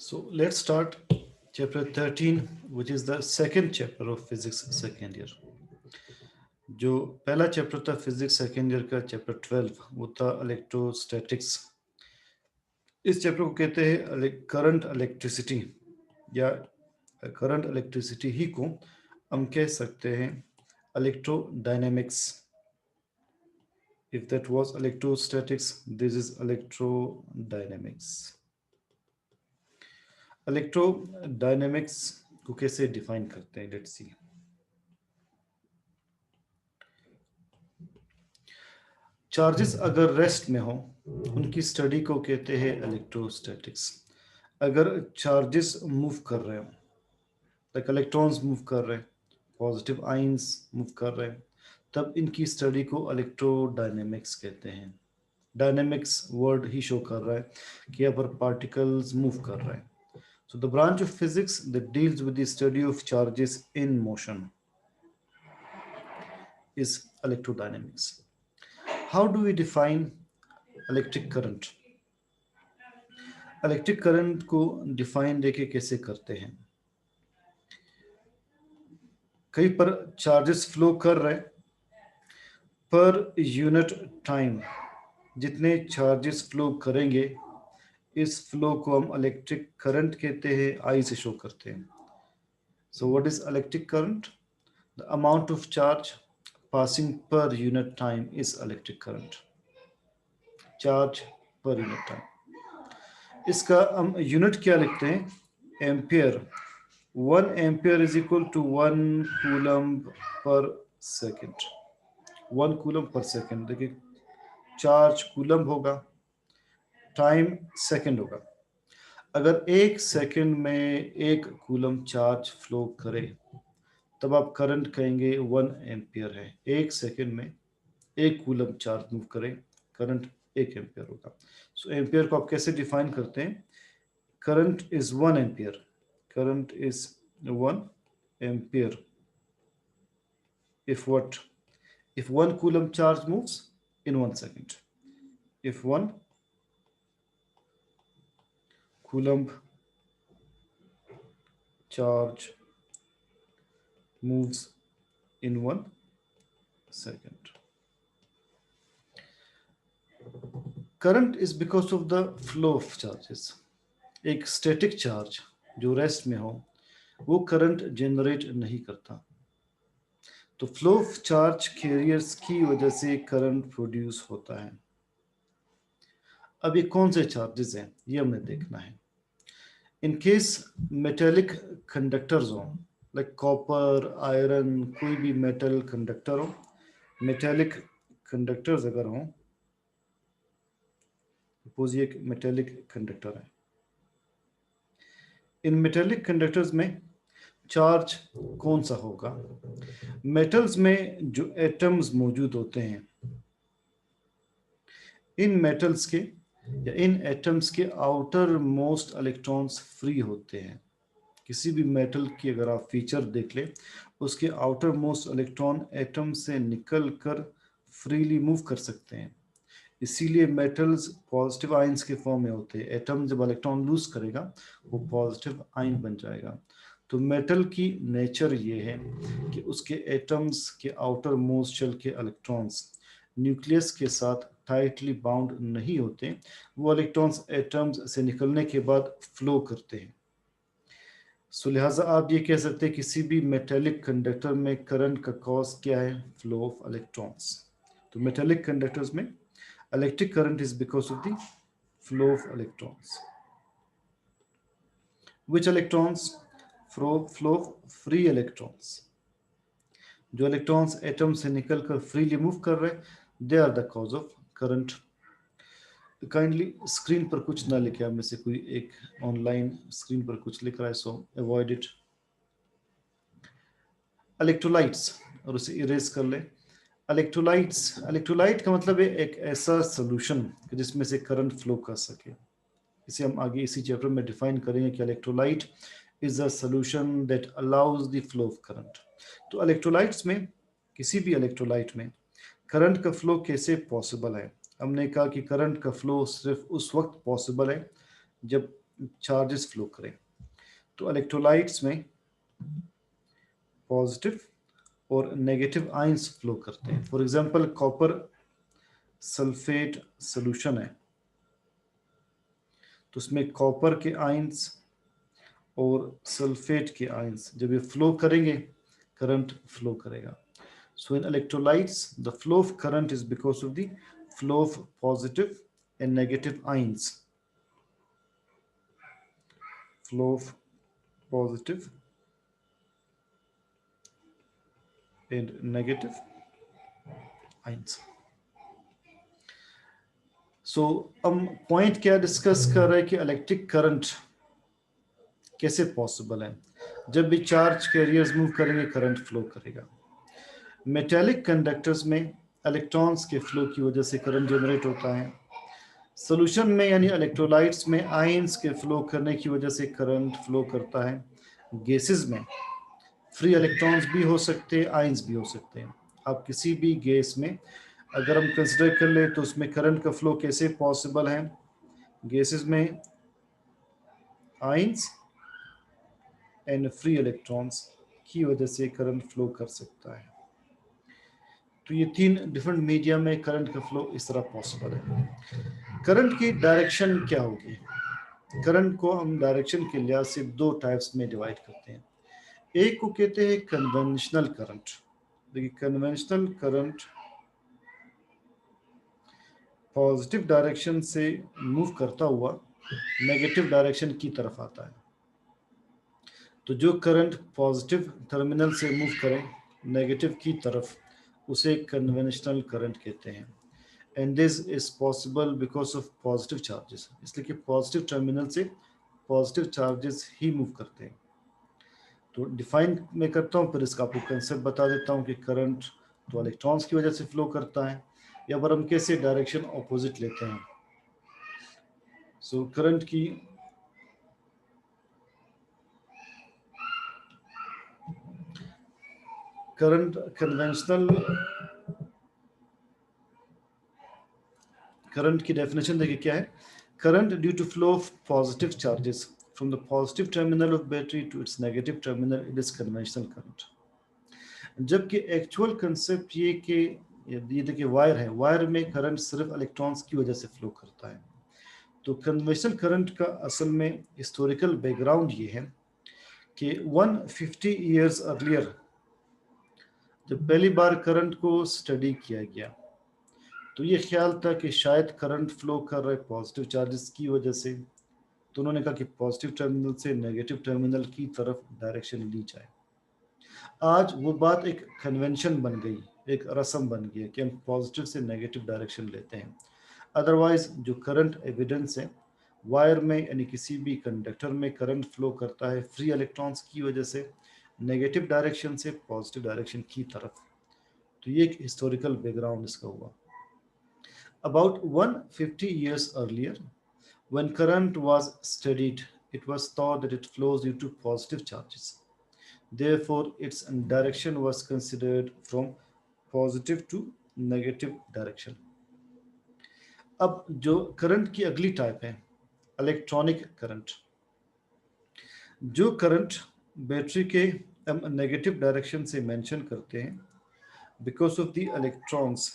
So let's start chapter 13, which is the second chapter of physics second year. जो पहला chapter था physics second year का chapter 12 वो था इलेक्ट्रोस्टैटिक्स। इस चैप्टर को कहते हैं करंट इलेक्ट्रिसिटी या करंट इलेक्ट्रिसिटी ही को हम कह सकते हैं electrodynamics. If that was electrostatics, this is electrodynamics. Electrodynamics को कैसे डिफाइन करते हैं, लेट्स सी। चार्जेस अगर रेस्ट में हो उनकी स्टडी को कहते हैं इलेक्ट्रोस्टैटिक्स। अगर चार्जेस मूव कर रहे हो, लाइक इलेक्ट्रॉन्स मूव कर रहे हैं, पॉजिटिव आयंस मूव कर रहे हैं, तब इनकी स्टडी को इलेक्ट्रोडायनेमिक्स कहते हैं। डायनेमिक्स वर्ड ही शो कर रहा है कि यहाँ पर पार्टिकल्स मूव कर रहे हैं। So the branch of physics that deals with the study of charges in motion is electrodynamics. How do we define electric current? Electric current को डिफाइन देके कैसे करते हैं? कहीं पर चार्जेस फ्लो कर रहे हैं, पर यूनिट टाइम जितने चार्जेस फ्लो करेंगे इस फ्लो को हम इलेक्ट्रिक करंट कहते हैं, आई से शो करते हैं। So what is electric current? The amount of charge passing per unit time is electric current. Charge per unit time. इसका हम यूनिट क्या लिखते हैं? Ampere. 1 ampere is equal to 1 coulomb per second. 1 coulomb per second. देखिए, charge coulomb होगा, time second होगा। अगर 1 second में 1 कूलम्ब चार्ज फ्लो करे तब आप करंट कहेंगे 1 एम्पियर है। 1 सेकेंड में 1 कूलम्ब चार्ज मूव करें, करंट 1 एम्पियर होगा। सो एम्पियर को आप कैसे डिफाइन करते हैं? Current is 1 ampere. Current is 1 ampere if what? If 1 coulomb charge moves in 1 second. If 1 coulomb charge moves in 1 second. Current is because of the flow of charges. एक static charge जो rest में हो वो current generate नहीं करता, तो flow of charge carriers की वजह से करंट प्रोड्यूस होता है। अब ये कौन से चार्जेस हैं ये हमें देखना है। इन केस मेटेलिक कंडक्टर्स हो, लाइक कॉपर, आयरन, कोई भी मेटल कंडक्टर हो, मेटेलिक कंडक्टर्स अगर हो, सपोज ये एक मेटेलिक कंडक्टर है, इन मेटेलिक कंडक्टर्स में चार्ज कौन सा होगा? मेटल्स में जो एटम्स मौजूद होते हैं, इन मेटल्स के या इन एटम्स के आउटर मोस्ट इलेक्ट्रॉन्स फ्री होते हैं। किसी भी मेटल की अगर आप फीचर देख ले, उसके आउटर मोस्ट इलेक्ट्रॉन एटम से निकल कर फ्रीली मूव कर सकते हैं। इसीलिए मेटल्स पॉजिटिव आयंस के फॉर्म में होते हैं। एटम जब इलेक्ट्रॉन लूज करेगा वो पॉजिटिव आयन बन जाएगा। तो मेटल की नेचर ये है कि उसके एटम्स के आउटर मोस्ट शेल के इलेक्ट्रॉन्स न्यूक्लियस के साथ टाइटली बाउंड नहीं होते, वो इलेक्ट्रॉन्स एटम्स से निकलने के बाद फ्लो करते हैं। सो लिहाजा आप ये कह सकते हैं किसी भी मेटेलिक कंडक्टर में करंट का कॉज क्या है? Flow of electrons. तो मेटेलिक कंडक्टर्स में electric current is because of the flow of electrons. Which electrons? Flow of free electrons. जो इलेक्ट्रॉन्स एटम से निकलकर फ्रीली मूव कर रहे हैं, they are the cause of current. Kindly screen पर कुछ ना लिखे, आप में से कोई एक ऑनलाइन स्क्रीन पर कुछ लिख रहा है, सो अवॉइड इट। इलेक्ट्रोलाइट्स, और उसे इरेज कर ले। इलेक्ट्रोलाइट का मतलब है एक ऐसा सोल्यूशन जिसमें से करंट फ्लो कर सके। इसे हम आगे इसी चैप्टर में डिफाइन करेंगे कि electrolyte is a solution that allows the flow of current. तो इलेक्ट्रोलाइट्स में, किसी भी इलेक्ट्रोलाइट में करंट का फ्लो कैसे पॉसिबल है? हमने कहा कि करंट का फ्लो सिर्फ उस वक्त पॉसिबल है जब चार्जेस फ्लो करें, तो इलेक्ट्रोलाइट्स में पॉजिटिव और नेगेटिव आयंस फ्लो करते हैं। For example copper sulphate solution है, तो उसमें कॉपर के आयंस और सल्फेट के आयंस जब ये फ्लो करेंगे, करंट फ्लो करेगा। So in electrolytes, the flow of current is because of the flow of positive and negative ions. Flow of positive and negative ions. So हम point क्या discuss कर रहे हैं कि इलेक्ट्रिक करंट कैसे possible है। जब भी चार्ज कैरियर्स मूव करेंगे करंट फ्लो करेगा। मेटेलिक कंडक्टर्स में इलेक्ट्रॉन्स के फ्लो की वजह से करंट जनरेट होता है। सोल्यूशन में यानी इलेक्ट्रोलाइट्स में आयंस के फ्लो करने की वजह से करंट फ्लो करता है। गैसेस में फ्री इलेक्ट्रॉन्स भी हो सकते हैं, आयंस भी हो सकते हैं। आप किसी भी गैस में अगर हम कंसिडर कर ले तो उसमें करंट का फ्लो कैसे पॉसिबल है। गैसेस में आयंस एंड फ्री इलेक्ट्रॉन्स की वजह से करंट फ्लो कर सकता है। तो ये तीन डिफरेंट मीडिया में करंट का फ्लो इस तरह पॉसिबल है। करंट की डायरेक्शन क्या होगी। करंट को हम डायरेक्शन के लिहाज से दो टाइप्स में डिवाइड करते हैं। एक को कहते हैं कन्वेंशनल करंट। देखिए कन्वेंशनल करंट पॉजिटिव डायरेक्शन से मूव करता हुआ नेगेटिव डायरेक्शन की तरफ आता है। तो जो करंट पॉजिटिव टर्मिनल से मूव करे नेगेटिव की तरफ, उसे कन्वेंशनल करंट कहते हैं। And this is possible because of positive charges, इसलिए कि पॉजिटिव टर्मिनल से पॉजिटिव चार्जेस ही मूव करते हैं। तो डिफाइन मैं करता हूँ, फिर इसका आपको कंसेप्ट बता देता हूँ कि करंट तो इलेक्ट्रॉन्स की वजह से फ्लो करता है, या पर हम कैसे डायरेक्शन ऑपोजिट लेते हैं। सो करंट की करंट कन्वेंशनल करंट की डेफिनेशन देखिए क्या है। Current due to flow of positive charges from the positive terminal of battery to its negative terminal, it is conventional current. जबकि एक्चुअल कंसेप्ट ये कि ये देखिए वायर है, वायर में करंट सिर्फ इलेक्ट्रॉन्स की वजह से फ्लो करता है। तो कन्वेंशनल करंट का असल में हिस्टोरिकल बैकग्राउंड ये है कि 150 ईयर्स अर्लियर जब पहली बार करंट को स्टडी किया गया, तो ये ख्याल था कि शायद करंट फ्लो कर रहे पॉजिटिव चार्जेस की वजह से। तो उन्होंने कहा कि पॉजिटिव टर्मिनल से नेगेटिव टर्मिनल की तरफ डायरेक्शन ली जाए। आज वो बात एक कन्वेंशन बन गई, एक रस्म बन गई है कि हम पॉजिटिव से नेगेटिव डायरेक्शन लेते हैं। अदरवाइज जो करंट एविडेंस है, वायर में यानी किसी भी कंडक्टर में करंट फ्लो करता है फ्री इलेक्ट्रॉन्स की वजह से नेगेटिव डायरेक्शन से पॉजिटिव डायरेक्शन की तरफ। तो ये एक हिस्टोरिकल बैकग्राउंड इसका हुआ। About 150 years earlier, when current was studied, it was thought that it flows due to positive charges. Therefore, its direction was considered from positive to negative direction. अब जो current की अगली टाइप है electronic current. जो current battery के हम negative direction से mention करते हैं because of the electrons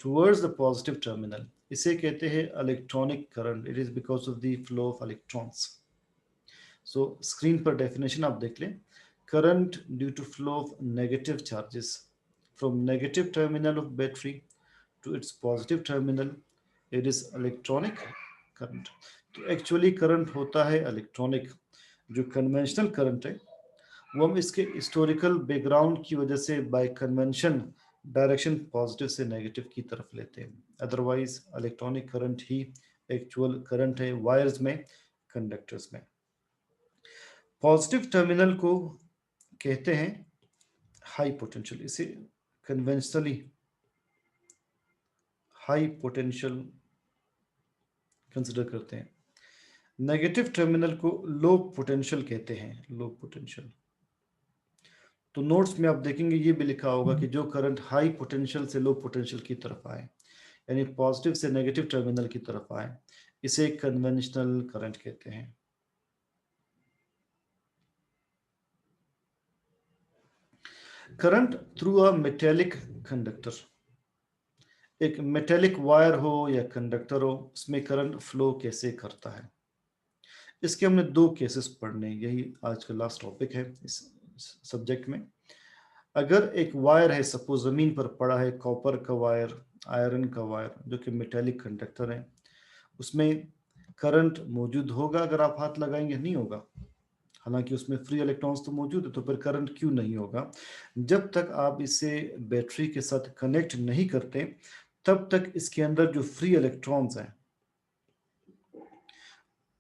towards the positive terminal, इसे कहते हैं electronic current. It is because of the flow of electrons. So screen पर डेफिनेशन आप देख लें। Current due to flow of negative charges from negative terminal of battery to its positive terminal, it is electronic current. तो actually current होता है electronic. जो conventional current है वो हम इसके हिस्टोरिकल बैकग्राउंड की वजह से बाय कन्वेंशन डायरेक्शन पॉजिटिव से नेगेटिव की तरफ लेते हैं। अदरवाइज इलेक्ट्रॉनिक करंट ही एक्चुअल करंट है वायर्स में, कंडक्टर्स में। पॉजिटिव टर्मिनल को कहते हैं हाई पोटेंशियल, इसे कन्वेंशनली हाई पोटेंशियल कंसिडर करते हैं। नेगेटिव टर्मिनल को लो पोटेंशियल कहते हैं, लो पोटेंशियल। तो नोट्स में आप देखेंगे ये भी लिखा होगा कि जो करंट हाई पोटेंशियल से लो पोटेंशियल की तरफ आए, यानी पॉजिटिव से नेगेटिव टर्मिनल की तरफ आए, इसे कन्वेंशनल करंट कहते हैं। Current through a metallic conductor, एक मेटेलिक वायर हो या कंडक्टर हो, उसमें करंट फ्लो कैसे करता है। इसके हमने दो केसेस पढ़ने, यही आज का लास्ट टॉपिक है इस सब्जेक्ट में। अगर एक वायर है, सपोज जमीन पर पड़ा है, कॉपर का वायर, आयरन का वायर, जो कि मेटेलिक कंडक्टर है, उसमें करंट मौजूद होगा अगर आप हाथ लगाएंगे? नहीं होगा। हालांकि उसमें फ्री इलेक्ट्रॉन्स तो मौजूद है, तो फिर करंट क्यों नहीं होगा? जब तक आप इसे बैटरी के साथ कनेक्ट नहीं करते, तब तक इसके अंदर जो फ्री इलेक्ट्रॉन्स हैं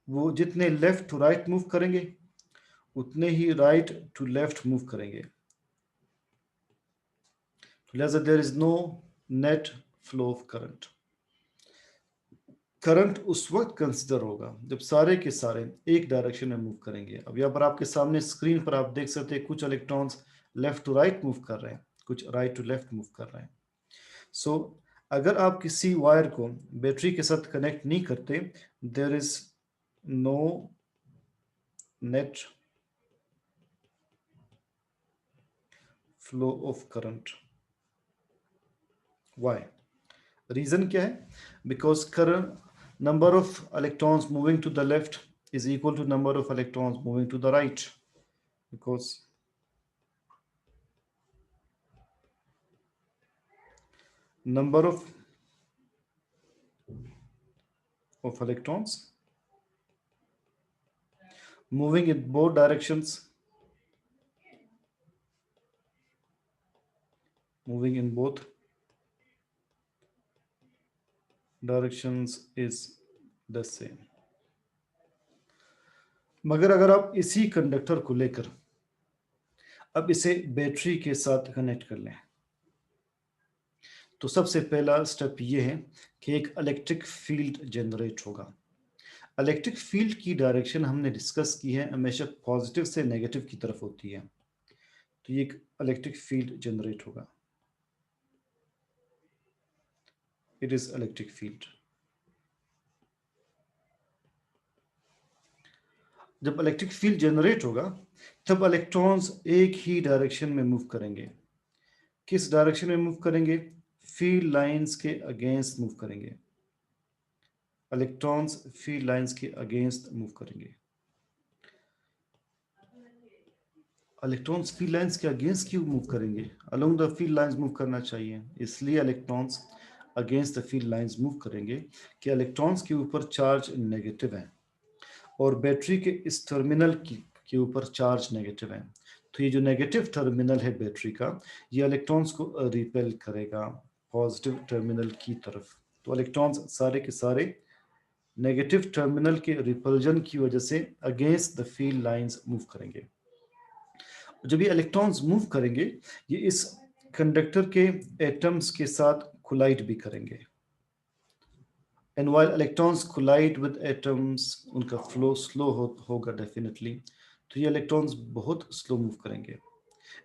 वो जितने लेफ्ट टू राइट मूव करेंगे, उतने ही राइट टू लेफ्ट मूव करेंगे। लिहाजा there is no net flow of current. Current उस वक्त कंसिडर होगा जब सारे के सारे एक डायरेक्शन में मूव करेंगे। अब यहाँ पर आपके सामने स्क्रीन पर आप देख सकते हैं कुछ electrons left to right move कर रहे हैं, कुछ राइट टू लेफ्ट मूव कर रहे हैं। सो अगर आप किसी वायर को बैटरी के साथ कनेक्ट नहीं करते, there is no net flow of current. Why? Reason क्या है? Because current number of electrons moving to the left is equal to number of electrons moving to the right, because number of electrons moving in both directions, moving in both directions is the same. मगर अगर आप इसी conductor को लेकर अब इसे battery के साथ कनेक्ट कर लें, तो सबसे पहला स्टेप ये है कि एक इलेक्ट्रिक फील्ड जनरेट होगा। इलेक्ट्रिक फील्ड की डायरेक्शन हमने डिस्कस की है, हमेशा पॉजिटिव से नेगेटिव की तरफ होती है। तो ये एक इलेक्ट्रिक फील्ड जनरेट होगा, इट इज इलेक्ट्रिक फील्ड। जब इलेक्ट्रिक फील्ड जनरेट होगा तब इलेक्ट्रॉन्स एक ही डायरेक्शन में मूव करेंगे। किस डायरेक्शन में मूव करेंगे? फील्ड लाइंस के अगेंस्ट मूव करेंगे। इलेक्ट्रॉन्स फील्ड लाइंस के अगेंस्ट मूव करेंगे। इलेक्ट्रॉन्स फील्ड लाइंस के अगेंस्ट क्यों मूव करेंगे? Along the field lines move करना चाहिए, इसलिए electrons against the field lines move करेंगे कि इलेक्ट्रॉन्स के ऊपर चार्ज नेगेटिव है और बैटरी के इस टर्मिनल के ऊपर चार्ज नेगेटिव है। तो ये जो नेगेटिव टर्मिनल है बैटरी का, ये इलेक्ट्रॉन्स को रिपेल करेगा पॉजिटिव टर्मिनल की तरफ। तो इलेक्ट्रॉन्स सारे के सारे नेगेटिव टर्मिनल के रिपल्जन की वजह से against the field lines move करेंगे। जब ये इलेक्ट्रॉन्स मूव करेंगे, ये इस कंडक्टर के एटम्स के साथ कोलाइड भी करेंगे। And while electrons collide with atoms, उनका फ्लो स्लो होगा डेफिनेटली। तो ये इलेक्ट्रॉन्स बहुत स्लो मूव करेंगे।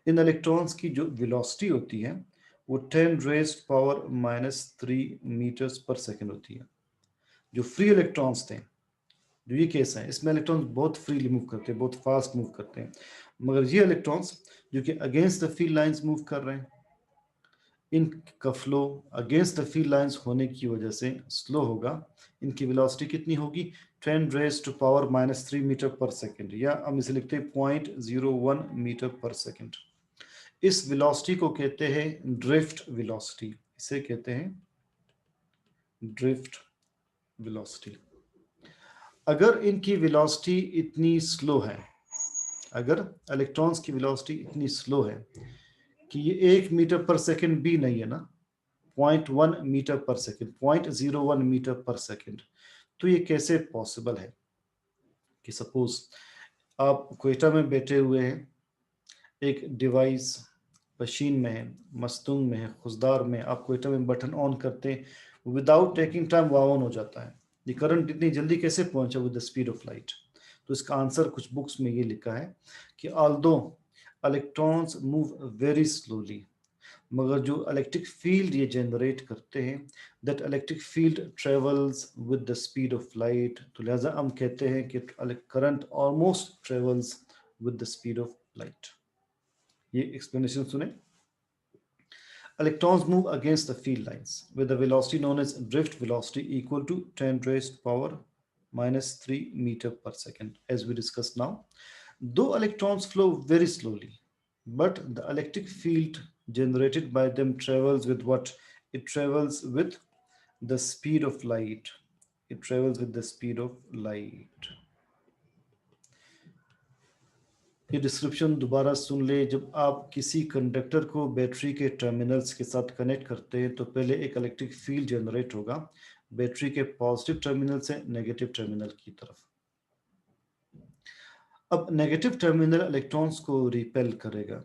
इन इलेक्ट्रॉन्स की जो वेलोसिटी होती है वो 10 रेज़्ड पावर -3 मीटर्स पर सेकंड होती है। जो फ्री इलेक्ट्रॉन्स थे, जो ये केस है, इसमें इलेक्ट्रॉन्स बहुत फ्रीली मूव करते हैं, बहुत फास्ट मूव करते हैं। मगर ये इलेक्ट्रॉन्स जो कि against the field lines move कर रहे हैं, इनका flow against the field lines होने की वजह से स्लो होगा। इनकी वेलोसिटी कितनी होगी? 10 रेज़ टू पावर -3 मीटर पर सेकंड, या हम इसे लिखते हैं 0.01 मीटर पर सेकंड। इस वेलोसिटी को कहते हैं ड्रिफ्ट वेलोसिटी, इसे कहते हैं ड्रिफ्ट वेलोसिटी। अगर इनकी वेलोसिटी इतनी स्लो है, अगर इलेक्ट्रॉन्स की वेलोसिटी इतनी स्लो है कि ये 1 मीटर पर सेकंड भी नहीं है ना, 0.1 मीटर पर सेकंड, 0.01 मीटर पर सेकंड, तो ये कैसे पॉसिबल है कि सपोज आप क्वेटा में बैठे हुए हैं, एक डिवाइस मशीन में है, मस्तूंग में है, खुशदार में, आप क्वेटा में बटन ऑन करते हैं, विदाउट टेकिंग टाइम वो ऑन हो जाता है। ये करंट इतनी जल्दी कैसे पहुंचा with the speed of light? तो इसका आंसर कुछ बुक्स में ये लिखा है कि although electrons move very slowly, मगर जो इलेक्ट्रिक फील्ड ये जनरेट करते हैं, that electric field travels with the speed of light. तो लिहाजा हम कहते हैं कि current almost travels with the speed of light. ये एक्सप्लेनेशन सुने. Electrons move against the field lines with a velocity known as drift velocity equal to 10 raised power minus 3 meter per second, as we discussed now. Though electrons flow very slowly, but the electric field generated by them travels with what? It travels with the speed of light. It travels with the speed of light. ये description दोबारा सुन ले. जब आप किसी conductor को battery के terminals के साथ कनेक्ट करते हैं तो पहले एक इलेक्ट्रिक फील्ड जनरेट होगा बैटरी के पॉजिटिव टर्मिनल से नेगेटिव टर्मिनल की तरफ. अब नेगेटिव टर्मिनल इलेक्ट्रॉन्स को रिपेल करेगा.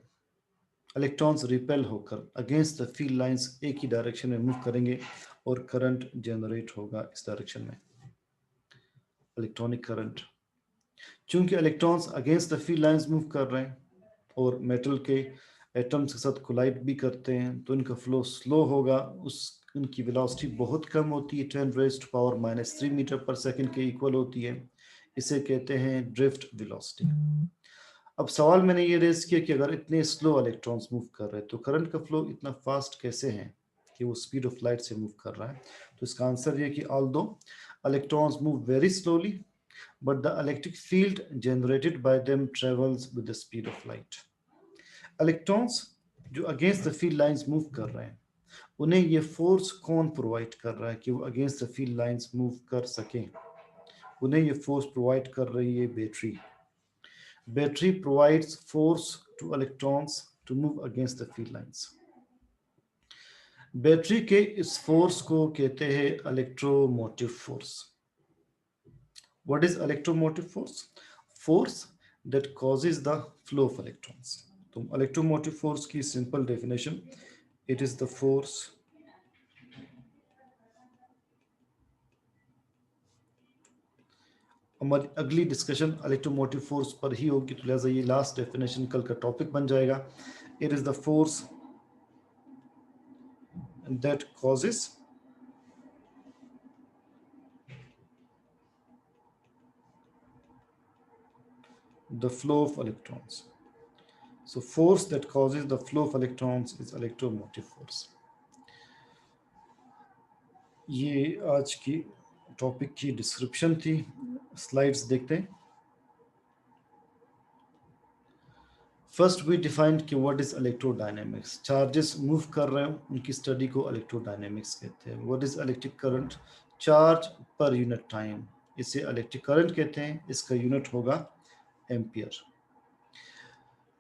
इलेक्ट्रॉन्स रिपेल होकर अगेंस्ट द फील्ड लाइंस एक ही डायरेक्शन में मूव करेंगे और करंट जनरेट होगा इस डायरेक्शन में, इलेक्ट्रॉनिक करंट. चूंकि electrons against the field lines move कर रहे हैं और मेटल के एटम्स के साथ कोलाइड भी करते हैं तो इनका फ्लो स्लो होगा. उनकी वेलोसिटी बहुत कम होती है, 10 रेज़्ड पावर माइनस 3 मीटर पर सेकंड के इक्वल होती है. इसे कहते हैं ड्रिफ्ट वेलोसिटी. अब सवाल मैंने ये रेज किया कि अगर इतने स्लो इलेक्ट्रॉन्स मूव कर रहे हैं तो करंट का फ्लो इतना फास्ट कैसे है कि वो स्पीड ऑफ लाइट से मूव कर रहा है. तो इसका आंसर ये कि although electrons move very slowly but the electric field generated by them travels with the speed of light. Electrons जो against the field lines move कर रहे हैं उन्हें ये फोर्स कौन प्रोवाइड कर रहा है कि वो against the field lines move कर सकें. उन्हें ये फोर्स प्रोवाइड कर रही है battery. Battery provides force to electrons to move against the field lines. Battery के इस फोर्स को कहते हैं electromotive force. What is electromotive force? Force that causes the flow of electrons. तो electromotive force की simple definition, it is the force हमारी अगली discussion electromotive force पर ही होगी तो लिहाजा ये लास्ट डेफिनेशन कल का टॉपिक बन जाएगा. It is the force that causes the flow of electrons. So force that causes the flow of electrons is electromotive force. ये आज की टॉपिक की डिस्क्रिप्शन थी. स्लाइड्स देखते हैं. फर्स्ट वी डिफाइंड कि what is electrodynamics. Charges move कर रहे हो उनकी स्टडी को इलेक्ट्रोडायनेमिक्स कहते हैं. What is electric current? Charge per unit time. इसे इलेक्ट्रिक करंट कहते हैं. इसका यूनिट होगा एम्पियर.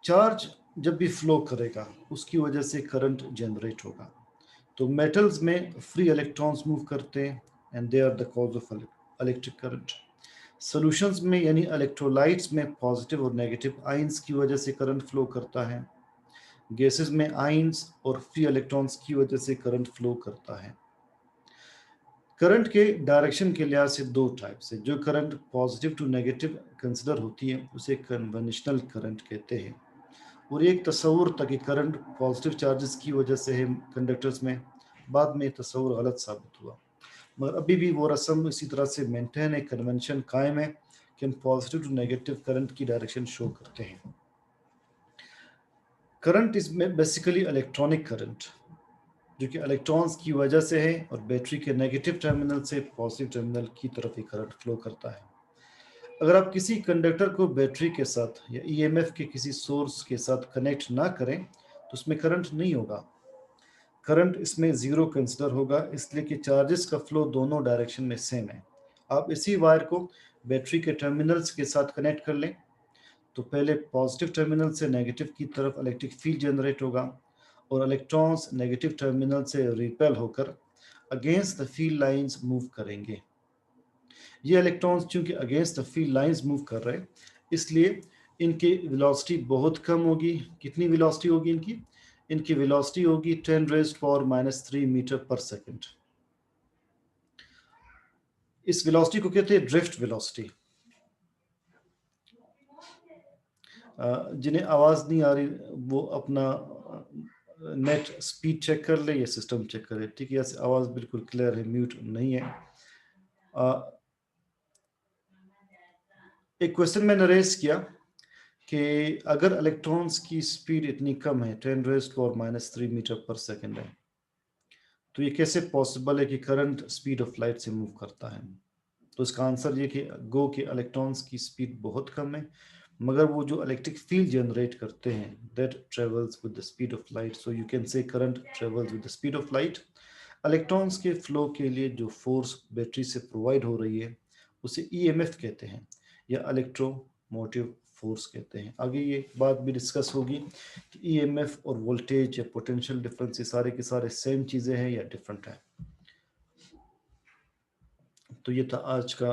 चार्ज जब भी फ्लो करेगा उसकी वजह से करंट जनरेट होगा. तो मेटल्स में फ्री इलेक्ट्रॉन्स मूव करते हैं and they are the cause of electric current. Solutions में यानी इलेक्ट्रोलाइट्स में पॉजिटिव और नेगेटिव आयंस की वजह से करंट फ्लो करता है. गैसेस में आयंस और फ्री इलेक्ट्रॉन्स की वजह से करंट फ्लो करता है. करंट के डायरेक्शन के लिहाज से दो टाइप्स है. जो current positive to negative consider होती है उसे कन्वेंशनल करंट कहते हैं. और एक तस्वुर था कि करंट पॉजिटिव चार्जेस की वजह से है कंडक्टर्स में. बाद में तस्वुर गलत साबित हुआ मगर अभी भी वो रस्म इसी तरह से मेंटेन है, कन्वेंशन कायम है कि हम पॉजिटिव टू नेगेटिव करंट की डायरेक्शन शो करते हैं. Current is basically electronic current जो कि इलेक्ट्रॉन्स की वजह से है और बैटरी के नेगेटिव टर्मिनल से पॉजिटिव टर्मिनल की तरफ ही करंट फ्लो करता है. अगर आप किसी कंडक्टर को बैटरी के साथ या ईएमएफ के किसी सोर्स के साथ कनेक्ट ना करें तो उसमें करंट नहीं होगा. करंट इसमें ज़ीरो कंसिडर होगा इसलिए कि चार्जेस का फ्लो दोनों डायरेक्शन में सेम है. आप इसी वायर को बैटरी के टर्मिनल्स के साथ कनेक्ट कर लें तो पहले पॉजिटिव टर्मिनल से नेगेटिव की तरफ इलेक्ट्रिक फील्ड जनरेट होगा और इलेक्ट्रॉन्स नेगेटिव टर्मिनल से रिपेल होकर against the field lines move करेंगे. ये इलेक्ट्रॉन्स चूंकि against the field lines move कर रहे हैं इसलिए इनकी वेलोसिटी बहुत कम होगी. कितनी वेलोसिटी होगी इनकी? इनकी वेलोसिटी होगी 10 रेज़्ड पावर माइनस 3 मीटर पर सेकंड. इस वेलोसिटी को कहते हैं ड्रिफ्ट वेलोसिटी. जिन्हें आवाज़ नहीं आ रही वो अपना नेट स्पीड चेक कर ले या सिस्टम चेक करे. ठीक है, ऐसे आवाज़ बिल्कुल क्लियर है, म्यूट नहीं है. एक क्वेश्चन मैंने रेज किया कि अगर इलेक्ट्रॉन्स की स्पीड इतनी कम है 10⁻³ मीटर पर सेकंड है, तो ये कैसे पॉसिबल है कि करंट स्पीड ऑफ लाइट से मूव करता है? तो इसका आंसर ये कि गो के इलेक्ट्रॉन्स की स्पीड बहुत कम है, मगर वो जो इलेक्ट्रिक फील्ड जनरेट करते हैं that travels with the speed of light. So you can say current travels with the speed of light. Electrons के फ्लो के लिए जो फोर्स बैटरी से प्रोवाइड हो रही है उसे ईएमएफ कहते हैं या इलेक्ट्रोमोटिव फोर्स कहते हैं। आगे ये बात भी डिस्कस होगी कि ईएमएफ और वोल्टेज या पोटेंशियल डिफरेंस ये सारे के सारे सेम चीज़ें हैं या डिफरेंट हैं। तो ये था आज का